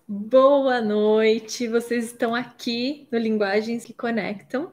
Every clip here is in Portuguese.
Boa noite, vocês estão aqui no Linguagens que Conectam.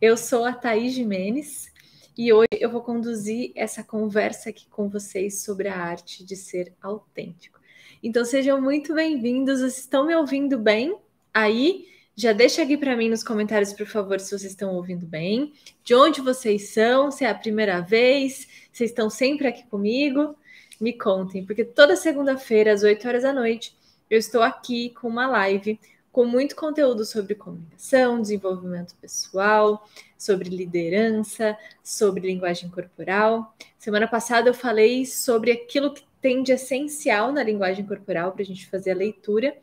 Eu sou a Thaís Jimenez e hoje eu vou conduzir essa conversa aqui com vocês sobre a arte de ser autêntico. Então sejam muito bem-vindos, vocês estão me ouvindo bem? Aí, já deixa aqui para mim nos comentários, por favor, se vocês estão ouvindo bem, de onde vocês são, se é a primeira vez, se estão sempre aqui comigo, me contem, porque toda segunda-feira, às 8 horas da noite, eu estou aqui com uma live com muito conteúdo sobre comunicação, desenvolvimento pessoal, sobre liderança, sobre linguagem corporal. Semana passada eu falei sobre aquilo que tem de essencial na linguagem corporal para a gente fazer a leitura.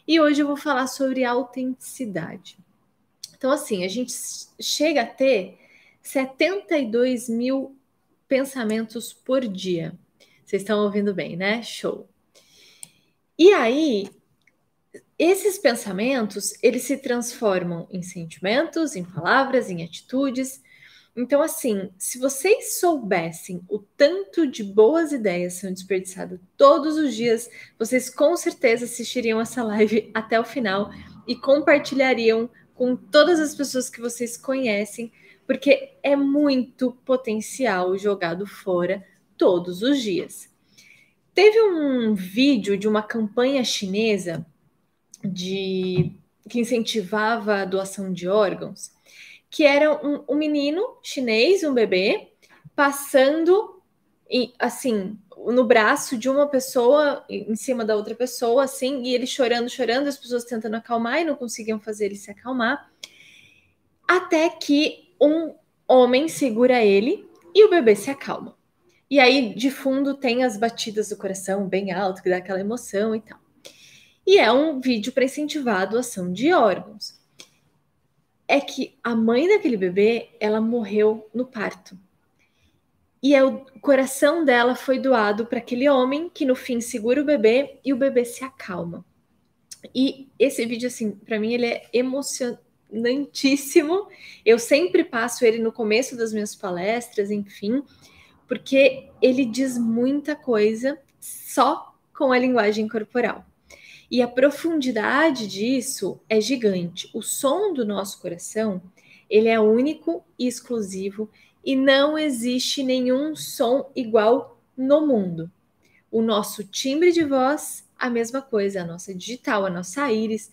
E hoje eu vou falar sobre autenticidade. Então, assim, a gente chega a ter 72 mil pensamentos por dia. Vocês estão ouvindo bem, né? Show. E aí, esses pensamentos, eles se transformam em sentimentos, em palavras, em atitudes. Então, assim, se vocês soubessem o tanto de boas ideias são desperdiçadas todos os dias, vocês com certeza assistiriam essa live até o final e compartilhariam com todas as pessoas que vocês conhecem, porque é muito potencial jogado fora todos os dias. Teve um vídeo de uma campanha chinesa que incentivava a doação de órgãos, que era um menino chinês, um bebê, passando assim no braço de uma pessoa em cima da outra pessoa, assim, e ele chorando, chorando, as pessoas tentando acalmar e não conseguiam fazer ele se acalmar, até que um homem segura ele e o bebê se acalma. E aí, de fundo, tem as batidas do coração bem alto, que dá aquela emoção e tal. E é um vídeo para incentivar a doação de órgãos. É que a mãe daquele bebê, ela morreu no parto. E o coração dela foi doado para aquele homem que no fim segura o bebê e o bebê se acalma. E esse vídeo, assim, para mim ele é emocionantíssimo. Eu sempre passo ele no começo das minhas palestras, enfim, porque ele diz muita coisa só com a linguagem corporal. E a profundidade disso é gigante. O som do nosso coração, ele é único e exclusivo e não existe nenhum som igual no mundo. O nosso timbre de voz, a mesma coisa, a nossa digital, a nossa íris,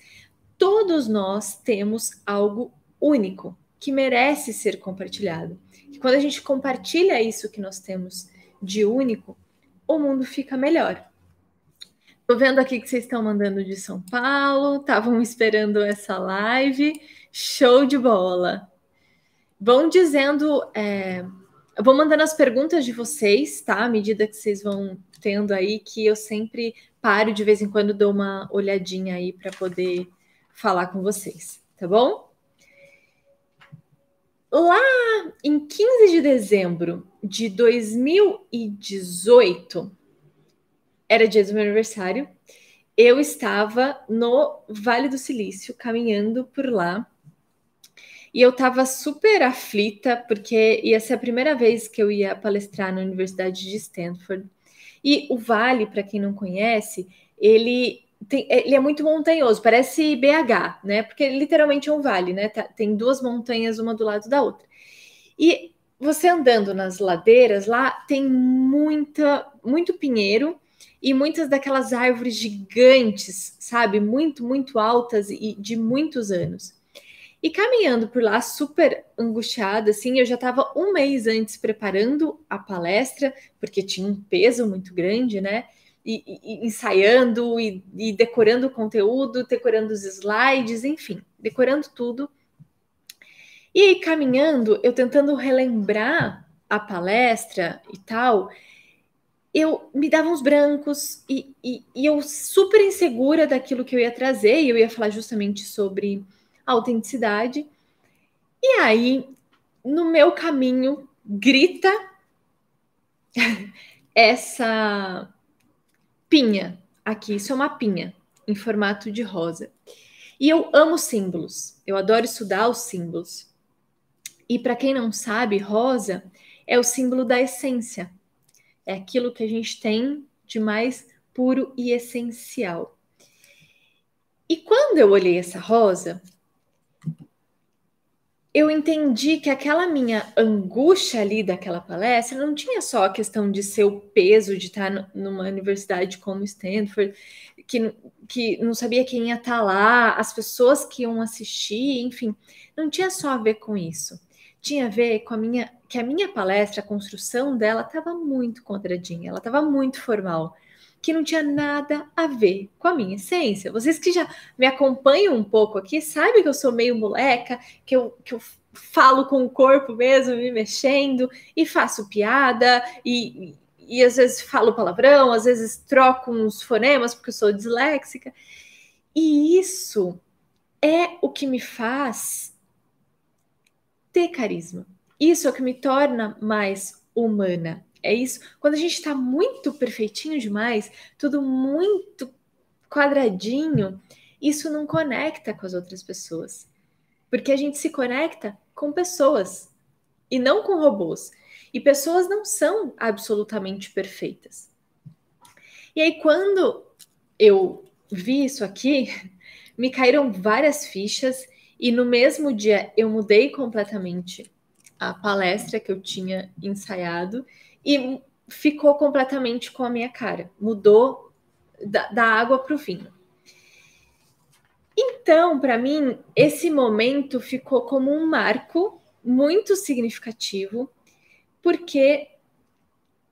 todos nós temos algo único que merece ser compartilhado. E quando a gente compartilha isso que nós temos de único, o mundo fica melhor. Tô vendo aqui que vocês estão mandando de São Paulo, estavam esperando essa live. Show de bola. Vão dizendo, eu vou mandando as perguntas de vocês, tá? À medida que vocês vão tendo aí, que eu sempre paro de vez em quando, dou uma olhadinha aí para poder falar com vocês, tá bom? Lá em 15 de dezembro de 2018, era dia do meu aniversário, eu estava no Vale do Silício, caminhando por lá, e eu estava super aflita, porque ia ser a primeira vez que eu ia palestrar na Universidade de Stanford. E o Vale, para quem não conhece, ele é muito montanhoso, parece BH, né? Porque literalmente é um vale, né? Tem duas montanhas, uma do lado da outra. E você andando nas ladeiras lá, tem muito pinheiro e muitas daquelas árvores gigantes, sabe? Muito altas e de muitos anos. E caminhando por lá, super angustiada, assim, eu já estava um mês antes preparando a palestra, porque tinha um peso muito grande, né? E ensaiando e decorando o conteúdo, decorando os slides, enfim, decorando tudo. E aí, caminhando, eu tentando relembrar a palestra e tal, eu me dava uns brancos e eu super insegura daquilo que eu ia trazer, e eu ia falar justamente sobre autenticidade. E aí, no meu caminho, grita essa pinha aqui. Isso é uma pinha em formato de rosa. E eu amo símbolos. Eu adoro estudar os símbolos. E para quem não sabe, rosa é o símbolo da essência. É aquilo que a gente tem de mais puro e essencial. E quando eu olhei essa rosa, eu entendi que aquela minha angústia ali daquela palestra não tinha só a questão de ser o peso de estar numa universidade como Stanford, que não sabia quem ia estar lá, as pessoas que iam assistir, enfim, não tinha só a ver com isso. Tinha a ver com que a minha palestra, a construção dela estava muito quadradinha, ela estava muito formal, que não tinha nada a ver com a minha essência. Vocês que já me acompanham um pouco aqui, sabem que eu sou meio moleca, que eu falo com o corpo mesmo, me mexendo, e faço piada, e às vezes falo palavrão, às vezes troco uns fonemas, porque eu sou disléxica. E isso é o que me faz ter carisma. Isso é o que me torna mais humana. É isso. Quando a gente está muito perfeitinho demais, tudo muito quadradinho, isso não conecta com as outras pessoas. Porque a gente se conecta com pessoas e não com robôs. E pessoas não são absolutamente perfeitas. E aí, quando eu vi isso aqui, me caíram várias fichas e no mesmo dia eu mudei completamente a palestra que eu tinha ensaiado e ficou completamente com a minha cara. Mudou da água para o vinho. Então, para mim, esse momento ficou como um marco muito significativo, porque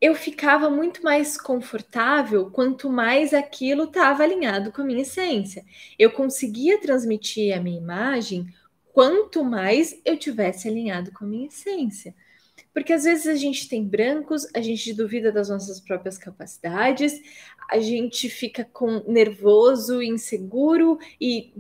eu ficava muito mais confortável quanto mais aquilo estava alinhado com a minha essência. Eu conseguia transmitir a minha imagem quanto mais eu tivesse alinhado com a minha essência. Porque às vezes a gente tem brancos, a gente duvida das nossas próprias capacidades, a gente fica com nervoso, inseguro e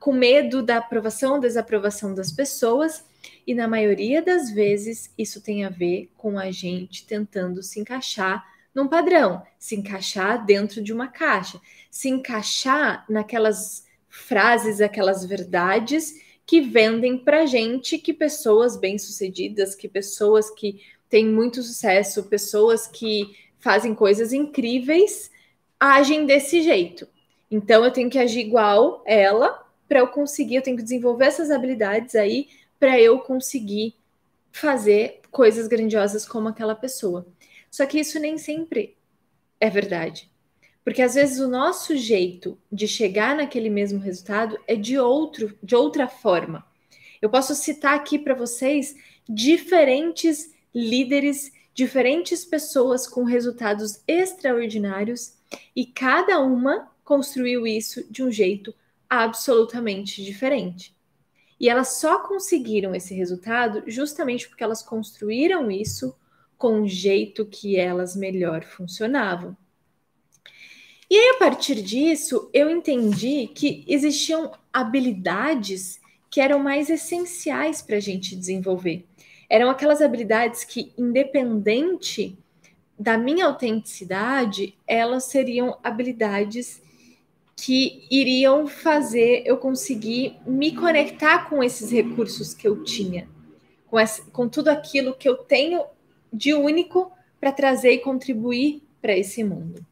com medo da aprovação ou desaprovação das pessoas. E na maioria das vezes isso tem a ver com a gente tentando se encaixar num padrão, se encaixar dentro de uma caixa, se encaixar naquelas frases, aquelas verdades que vendem para gente que pessoas bem-sucedidas, que pessoas que têm muito sucesso, pessoas que fazem coisas incríveis, agem desse jeito. Então eu tenho que agir igual ela para eu conseguir, eu tenho que desenvolver essas habilidades aí para eu conseguir fazer coisas grandiosas como aquela pessoa. Só que isso nem sempre é verdade. Porque às vezes o nosso jeito de chegar naquele mesmo resultado é de outra forma. Eu posso citar aqui para vocês diferentes líderes, diferentes pessoas com resultados extraordinários e cada uma construiu isso de um jeito absolutamente diferente. E elas só conseguiram esse resultado justamente porque elas construíram isso com o jeito que elas melhor funcionavam. E aí, a partir disso, eu entendi que existiam habilidades que eram mais essenciais para a gente desenvolver. Eram aquelas habilidades que, independente da minha autenticidade, elas seriam habilidades que iriam fazer eu conseguir me conectar com esses recursos que eu tinha, com tudo aquilo que eu tenho de único para trazer e contribuir para esse mundo.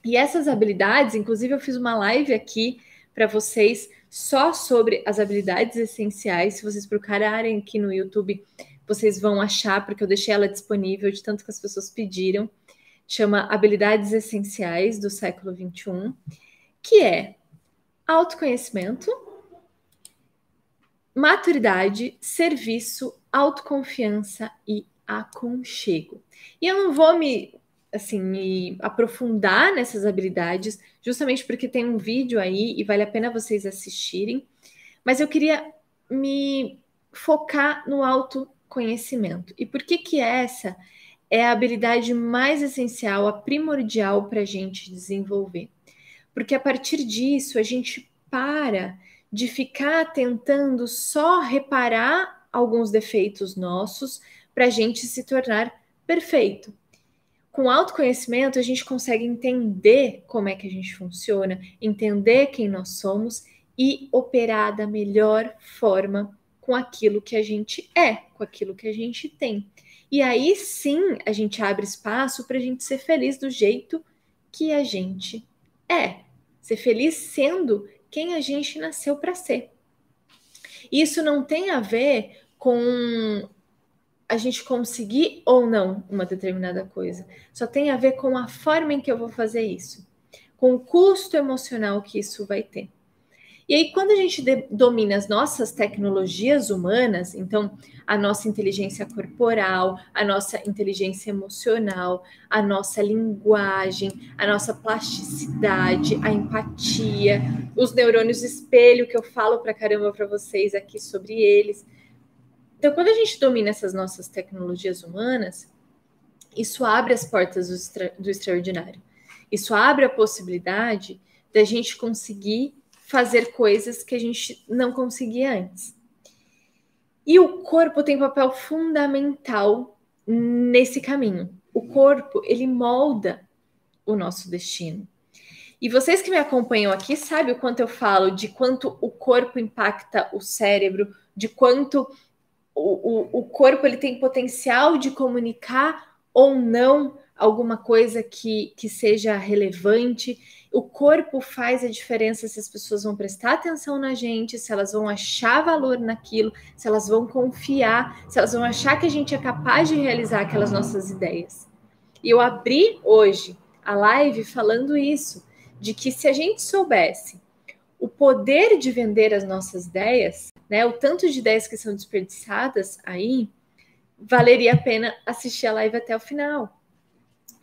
E essas habilidades, inclusive eu fiz uma live aqui para vocês só sobre as habilidades essenciais. Se vocês procurarem aqui no YouTube, vocês vão achar, porque eu deixei ela disponível de tanto que as pessoas pediram. Chama Habilidades Essenciais do século XXI, que é autoconhecimento, maturidade, serviço, autoconfiança e aconchego. E eu não vou me aprofundar nessas habilidades, justamente porque tem um vídeo aí e vale a pena vocês assistirem, mas eu queria me focar no autoconhecimento. E por que essa é a habilidade mais essencial, a primordial para a gente desenvolver? Porque a partir disso a gente para de ficar tentando só reparar alguns defeitos nossos para a gente se tornar perfeito. Com autoconhecimento, a gente consegue entender como é que a gente funciona, entender quem nós somos e operar da melhor forma com aquilo que a gente é, com aquilo que a gente tem. E aí sim a gente abre espaço para a gente ser feliz do jeito que a gente é. Ser feliz sendo quem a gente nasceu para ser. Isso não tem a ver com a gente conseguir ou não uma determinada coisa. Só tem a ver com a forma em que eu vou fazer isso, com o custo emocional que isso vai ter. E aí, quando a gente domina as nossas tecnologias humanas, então a nossa inteligência corporal, a nossa inteligência emocional, a nossa linguagem, a nossa plasticidade, a empatia, os neurônios espelho, que eu falo pra caramba para vocês aqui sobre eles. Então, quando a gente domina essas nossas tecnologias humanas, isso abre as portas do extraordinário. Isso abre a possibilidade da gente conseguir fazer coisas que a gente não conseguia antes. E o corpo tem papel fundamental nesse caminho. O corpo, ele molda o nosso destino. E vocês que me acompanham aqui sabem o quanto eu falo de quanto o corpo impacta o cérebro, de quanto o corpo ele tem potencial de comunicar ou não alguma coisa que seja relevante. O corpo faz a diferença se as pessoas vão prestar atenção na gente, se elas vão achar valor naquilo, se elas vão confiar, se elas vão achar que a gente é capaz de realizar aquelas nossas ideias. E eu abri hoje a live falando isso, de que se a gente soubesse o poder de vender as nossas ideias, né, o tanto de ideias que são desperdiçadas aí, valeria a pena assistir a live até o final.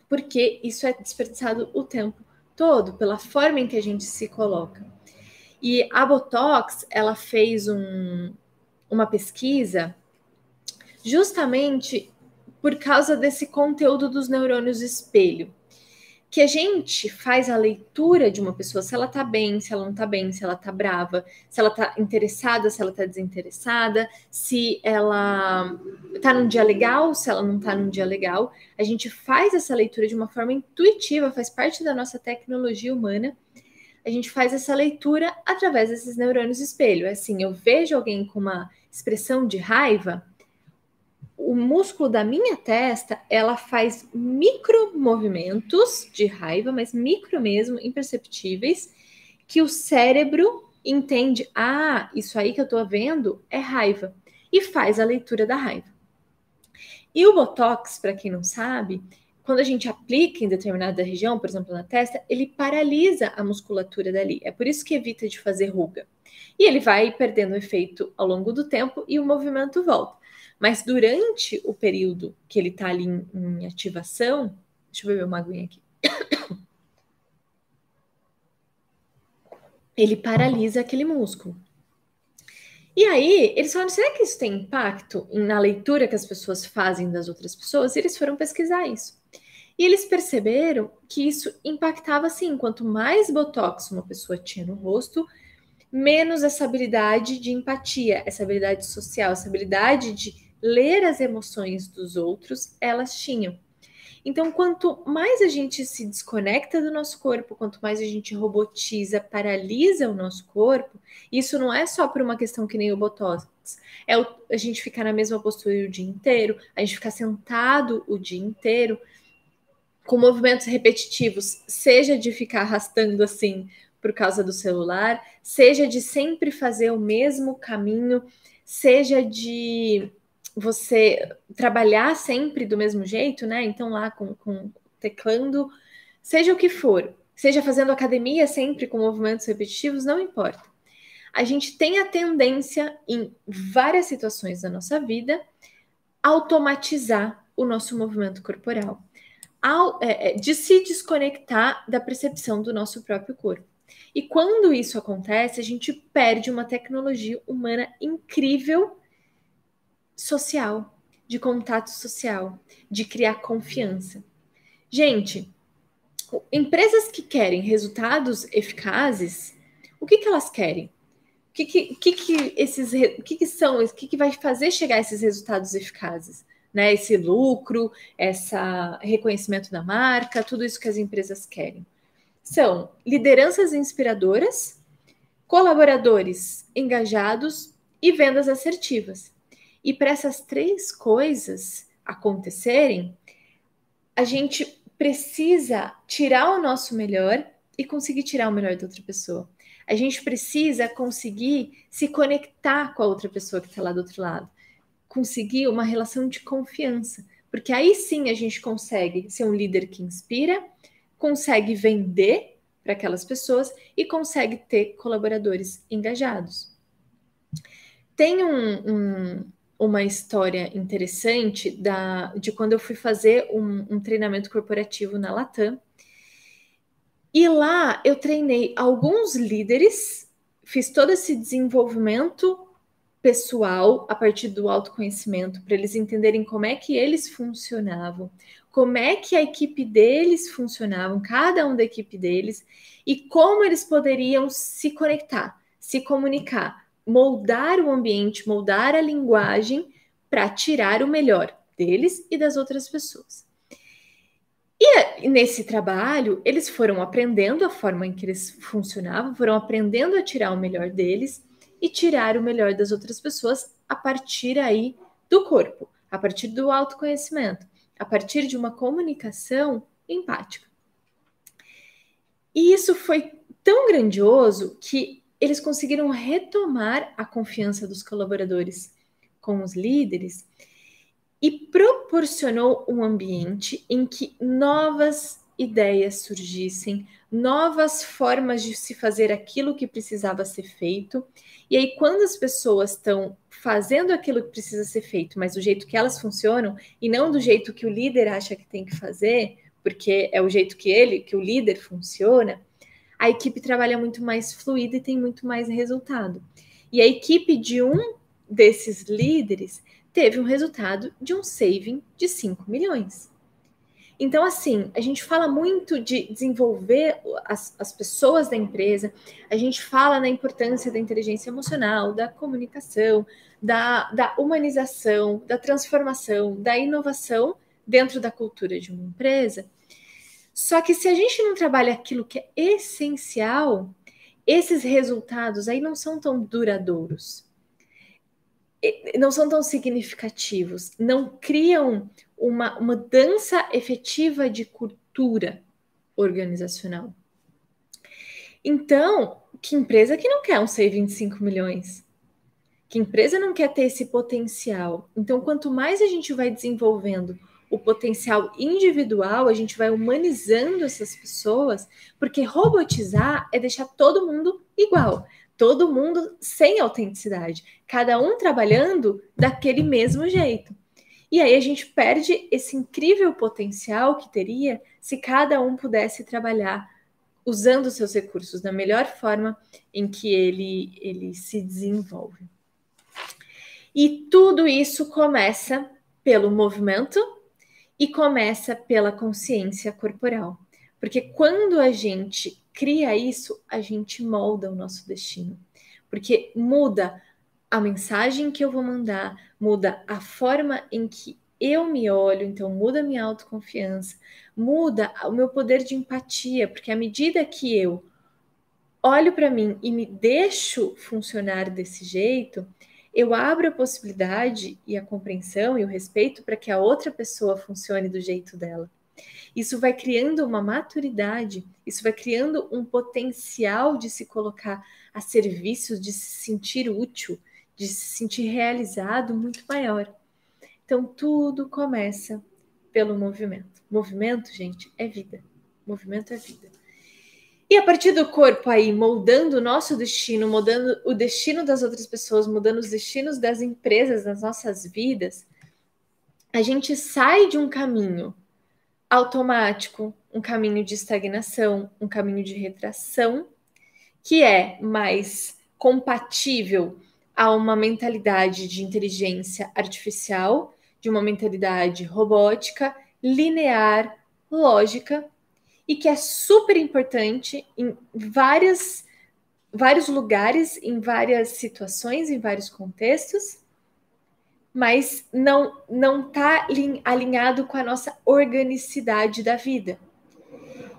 Porque isso é desperdiçado o tempo todo, pela forma em que a gente se coloca. E a Botox, ela fez uma pesquisa justamente por causa desse conteúdo dos neurônios espelho. Que a gente faz a leitura de uma pessoa, se ela tá bem, se ela não tá bem, se ela tá brava, se ela tá interessada, se ela tá desinteressada, se ela tá num dia legal, se ela não tá num dia legal. A gente faz essa leitura de uma forma intuitiva, faz parte da nossa tecnologia humana. A gente faz essa leitura através desses neurônios espelho. Assim, eu vejo alguém com uma expressão de raiva, o músculo da minha testa, ela faz micro movimentos de raiva, mas micro mesmo, imperceptíveis, que o cérebro entende, isso aí que eu tô vendo é raiva, e faz a leitura da raiva. E o Botox, para quem não sabe, quando a gente aplica em determinada região, por exemplo na testa, ele paralisa a musculatura dali. É por isso que evita de fazer ruga. E ele vai perdendo efeito ao longo do tempo e o movimento volta. Mas durante o período que ele está ali em ativação, deixa eu beber uma aguinha aqui. Ele paralisa aquele músculo. E aí, eles falaram, será que isso tem impacto na leitura que as pessoas fazem das outras pessoas? E eles foram pesquisar isso. E eles perceberam que isso impactava sim, quanto mais botox uma pessoa tinha no rosto, menos essa habilidade de empatia, essa habilidade social, essa habilidade de ler as emoções dos outros, elas tinham. Então, quanto mais a gente se desconecta do nosso corpo, quanto mais a gente robotiza, paralisa o nosso corpo, isso não é só por uma questão que nem o Botox, é a gente ficar na mesma postura o dia inteiro, a gente ficar sentado o dia inteiro, com movimentos repetitivos, seja de ficar arrastando assim por causa do celular, seja de sempre fazer o mesmo caminho, seja de você trabalhar sempre do mesmo jeito, né? Então, lá com teclando, seja o que for, seja fazendo academia sempre com movimentos repetitivos, não importa. A gente tem a tendência, em várias situações da nossa vida, automatizar o nosso movimento corporal, de se desconectar da percepção do nosso próprio corpo. E quando isso acontece, a gente perde uma tecnologia humana incrível social, de contato social, de criar confiança. Gente, empresas que querem resultados eficazes, o que elas querem? O que vai fazer chegar a esses resultados eficazes? Né? Esse lucro, esse reconhecimento da marca, tudo isso que as empresas querem. São lideranças inspiradoras, colaboradores engajados e vendas assertivas. E para essas três coisas acontecerem, a gente precisa tirar o nosso melhor e conseguir tirar o melhor da outra pessoa. A gente precisa conseguir se conectar com a outra pessoa que está lá do outro lado, conseguir uma relação de confiança, porque aí sim a gente consegue ser um líder que inspira, consegue vender para aquelas pessoas e consegue ter colaboradores engajados. Tem uma história interessante de quando eu fui fazer um treinamento corporativo na Latam. E lá eu treinei alguns líderes, fiz todo esse desenvolvimento pessoal a partir do autoconhecimento, para eles entenderem como é que eles funcionavam, como é que a equipe deles funcionava, cada um da equipe deles, e como eles poderiam se conectar, se comunicar, moldar o ambiente, moldar a linguagem para tirar o melhor deles e das outras pessoas. E nesse trabalho, eles foram aprendendo a forma em que eles funcionavam, foram aprendendo a tirar o melhor deles e tirar o melhor das outras pessoas a partir aí do corpo, a partir do autoconhecimento, a partir de uma comunicação empática. E isso foi tão grandioso que eles conseguiram retomar a confiança dos colaboradores com os líderes e proporcionou um ambiente em que novas ideias surgissem, novas formas de se fazer aquilo que precisava ser feito. E aí, quando as pessoas estão fazendo aquilo que precisa ser feito, mas do jeito que elas funcionam, e não do jeito que o líder acha que tem que fazer, porque é o jeito que o líder funciona, a equipe trabalha muito mais fluida e tem muito mais resultado. E a equipe de um desses líderes teve um resultado de um saving de 5 milhões. Então, assim, a gente fala muito de desenvolver as pessoas da empresa, a gente fala na importância da inteligência emocional, da comunicação, da humanização, da transformação, da inovação dentro da cultura de uma empresa. Só que se a gente não trabalha aquilo que é essencial, esses resultados aí não são tão duradouros, não são tão significativos, não criam uma mudança efetiva de cultura organizacional. Então, que empresa que não quer um SAVE 25 milhões? Que empresa não quer ter esse potencial? Então, quanto mais a gente vai desenvolvendo o potencial individual, a gente vai humanizando essas pessoas, porque robotizar é deixar todo mundo igual, todo mundo sem autenticidade, cada um trabalhando daquele mesmo jeito. E aí a gente perde esse incrível potencial que teria se cada um pudesse trabalhar usando os seus recursos da melhor forma em que ele se desenvolve. E tudo isso começa pelo movimento e começa pela consciência corporal. Porque quando a gente cria isso, a gente molda o nosso destino. Porque muda a mensagem que eu vou mandar, muda a forma em que eu me olho, então muda a minha autoconfiança, muda o meu poder de empatia, porque à medida que eu olho para mim e me deixo funcionar desse jeito, eu abro a possibilidade e a compreensão e o respeito para que a outra pessoa funcione do jeito dela. Isso vai criando uma maturidade, isso vai criando um potencial de se colocar a serviço, de se sentir útil, de se sentir realizado muito maior. Então, tudo começa pelo movimento. Movimento, gente, é vida. Movimento é vida. E a partir do corpo aí, moldando o nosso destino, mudando o destino das outras pessoas, mudando os destinos das empresas, das nossas vidas, a gente sai de um caminho automático, um caminho de estagnação, um caminho de retração, que é mais compatível a uma mentalidade de inteligência artificial, de uma mentalidade robótica, linear, lógica, e que é super importante em vários lugares, em várias situações, em vários contextos, mas não está alinhado com a nossa organicidade da vida.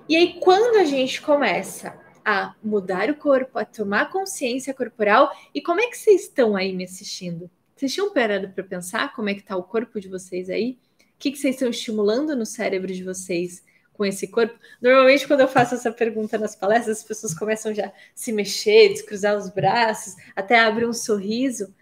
E aí, quando a gente começa a mudar o corpo, a tomar consciência corporal, e como é que vocês estão aí me assistindo? Vocês tinham parado para pensar como é que está o corpo de vocês aí? O que vocês estão estimulando no cérebro de vocês com esse corpo? Normalmente, quando eu faço essa pergunta nas palestras, as pessoas começam já a se mexer, descruzar os braços, até abrir um sorriso.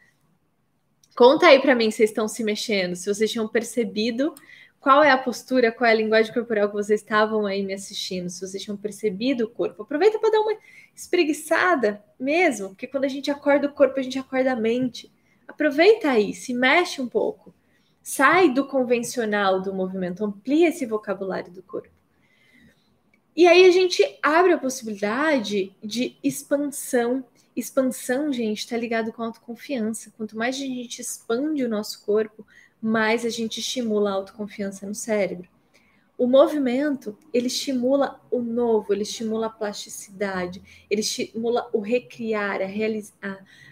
Conta aí para mim se vocês estão se mexendo, se vocês tinham percebido qual é a postura, qual é a linguagem corporal que vocês estavam aí me assistindo, se vocês tinham percebido o corpo. Aproveita para dar uma espreguiçada mesmo, porque quando a gente acorda o corpo, a gente acorda a mente. Aproveita aí, se mexe um pouco. Sai do convencional do movimento, amplia esse vocabulário do corpo. E aí a gente abre a possibilidade de expansão. Expansão, gente, está ligado com autoconfiança. Quanto mais a gente expande o nosso corpo, mais a gente estimula a autoconfiança no cérebro. O movimento, ele estimula o novo, ele estimula a plasticidade, ele estimula o recriar,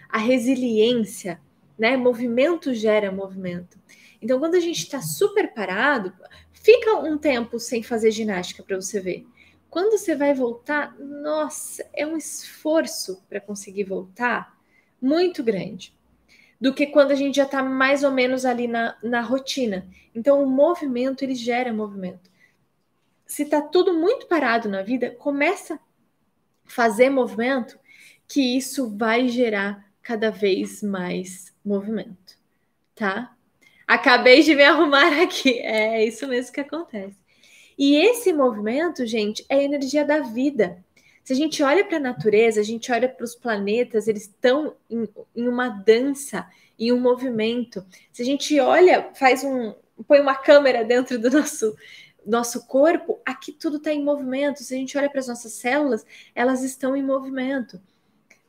a resiliência, né? Movimento gera movimento. Então, quando a gente está super parado, fica um tempo sem fazer ginástica para você ver. Quando você vai voltar, nossa, é um esforço para conseguir voltar muito grande do que quando a gente já está mais ou menos ali na rotina. Então, o movimento, ele gera movimento. Se está tudo muito parado na vida, começa a fazer movimento, que isso vai gerar cada vez mais movimento, tá? Acabei de me arrumar aqui. É isso mesmo que acontece. E esse movimento, gente, é a energia da vida. Se a gente olha para a natureza, a gente olha para os planetas, eles estão em uma dança, em um movimento. Se a gente olha, põe uma câmera dentro do nosso corpo, aqui tudo está em movimento. Se a gente olha para as nossas células, elas estão em movimento.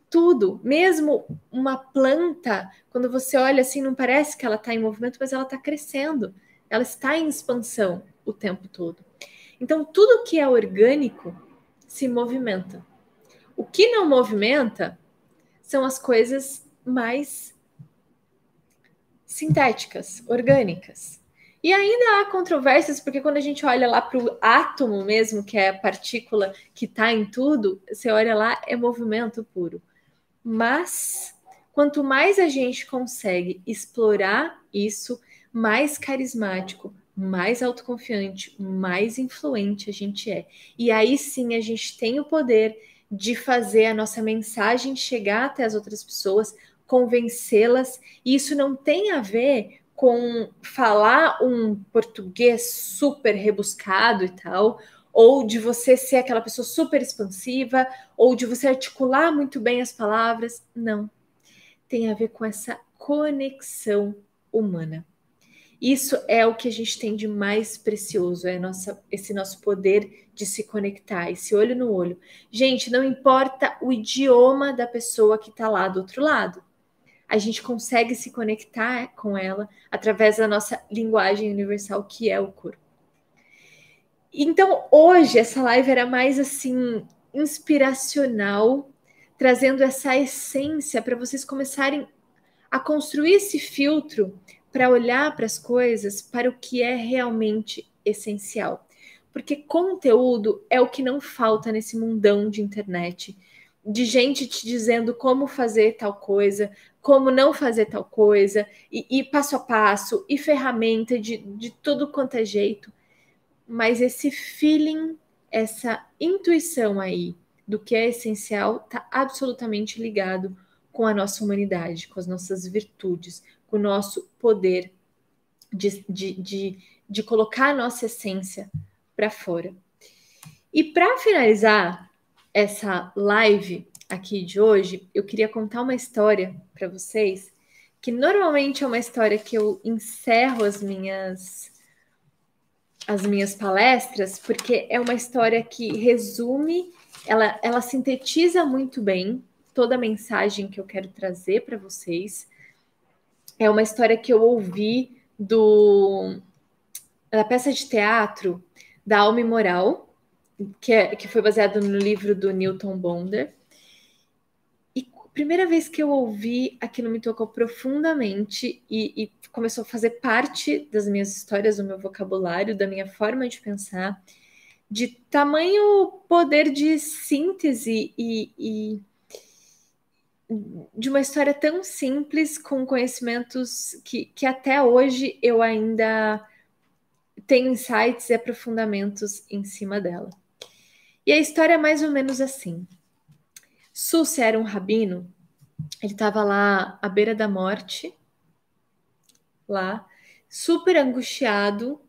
Tudo, mesmo uma planta, quando você olha assim, não parece que ela está em movimento, mas ela está crescendo. Ela está em expansão o tempo todo. Então, tudo que é orgânico se movimenta. O que não movimenta são as coisas mais sintéticas, orgânicas. E ainda há controvérsias, porque quando a gente olha lá para o átomo mesmo, que é a partícula que está em tudo, você olha lá, é movimento puro. Mas, quanto mais a gente consegue explorar isso, mais carismático, mais autoconfiante, mais influente a gente é. E aí sim a gente tem o poder de fazer a nossa mensagem chegar até as outras pessoas, convencê-las. E isso não tem a ver com falar um português super rebuscado e tal, ou de você ser aquela pessoa super expansiva, ou de você articular muito bem as palavras. Não. Tem a ver com essa conexão humana. Isso é o que a gente tem de mais precioso, é esse nosso poder de se conectar, esse olho no olho. Gente, não importa o idioma da pessoa que está lá do outro lado, a gente consegue se conectar com ela através da nossa linguagem universal, que é o corpo. Então, hoje, essa live era mais assim, inspiracional, trazendo essa essência para vocês começarem a construir esse filtro para olhar para as coisas para o que é realmente essencial. Porque conteúdo é o que não falta nesse mundão de internet, de gente te dizendo como fazer tal coisa, como não fazer tal coisa, e passo a passo, e ferramenta de tudo quanto é jeito. Mas esse feeling, essa intuição aí do que é essencial, está absolutamente ligado com a nossa humanidade, com as nossas virtudes, com o nosso poder de colocar a nossa essência para fora. E para finalizar essa live aqui de hoje, eu queria contar uma história para vocês, que normalmente é uma história que eu encerro as minhas palestras, porque é uma história que resume, ela sintetiza muito bem toda a mensagem que eu quero trazer para vocês. É uma história que eu ouvi da peça de teatro da Alma Moral, que foi baseado no livro do Newton Bonder. E a primeira vez que eu ouvi, aquilo me tocou profundamente e começou a fazer parte das minhas histórias, do meu vocabulário, da minha forma de pensar, de tamanho poder de síntese e de uma história tão simples, com conhecimentos que até hoje eu ainda tenho insights e aprofundamentos em cima dela. E a história é mais ou menos assim. Súcia era um rabino, ele estava lá à beira da morte, lá, super angustiado,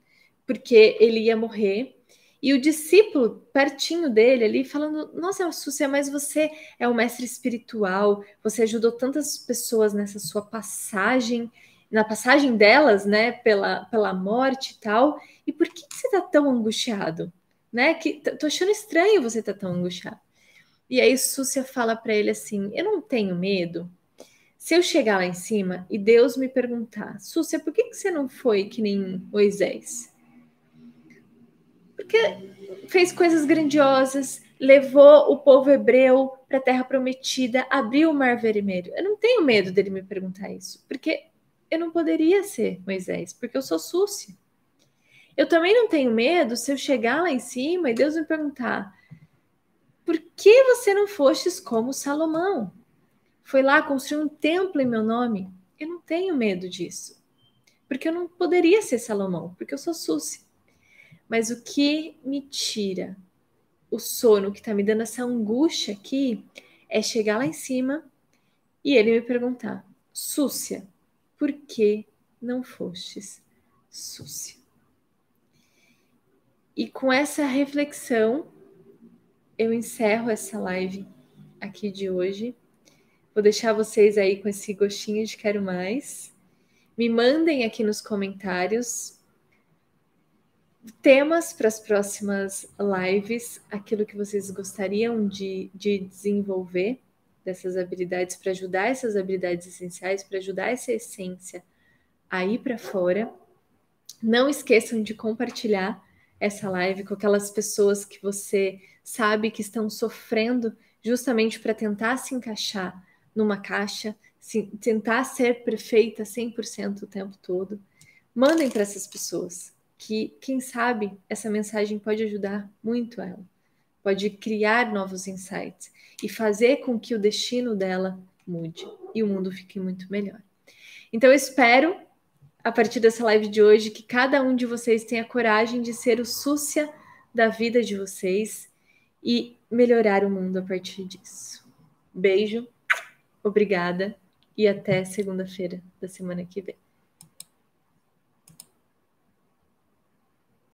porque ele ia morrer. E o discípulo pertinho dele ali falando: Nossa, Súcia, mas você é um mestre espiritual, você ajudou tantas pessoas nessa sua passagem, na passagem delas, né, pela morte e tal. E por que você tá tão angustiado? Né? Tô achando estranho você tá tão angustiado. E aí Súcia fala para ele assim: Eu não tenho medo. Se eu chegar lá em cima e Deus me perguntar, Súcia, por que você não foi que nem Moisés? Porque fez coisas grandiosas, levou o povo hebreu para a terra prometida, abriu o mar vermelho. Eu não tenho medo dele me perguntar isso, porque eu não poderia ser Moisés, porque eu sou Súcia. Eu também não tenho medo se eu chegar lá em cima e Deus me perguntar: por que você não fostes como Salomão? Foi lá construir um templo em meu nome? Eu não tenho medo disso, porque eu não poderia ser Salomão, porque eu sou Súcia. Mas o que me tira o sono, que tá me dando essa angústia aqui, é chegar lá em cima e ele me perguntar: Súcia, por que não fostes Súcia? E com essa reflexão, eu encerro essa live aqui de hoje. Vou deixar vocês aí com esse gostinho de quero mais. Me mandem aqui nos comentários temas para as próximas lives, aquilo que vocês gostariam de desenvolver dessas habilidades, para ajudar essas habilidades essenciais, para ajudar essa essência a ir para fora. Não esqueçam de compartilhar essa live com aquelas pessoas que você sabe que estão sofrendo justamente para tentar se encaixar numa caixa, tentar ser perfeita 100% o tempo todo. Mandem para essas pessoas que, quem sabe, essa mensagem pode ajudar muito ela, pode criar novos insights e fazer com que o destino dela mude e o mundo fique muito melhor. Então, eu espero, a partir dessa live de hoje, que cada um de vocês tenha coragem de ser o Súcia da vida de vocês e melhorar o mundo a partir disso. Beijo, obrigada e até segunda-feira da semana que vem.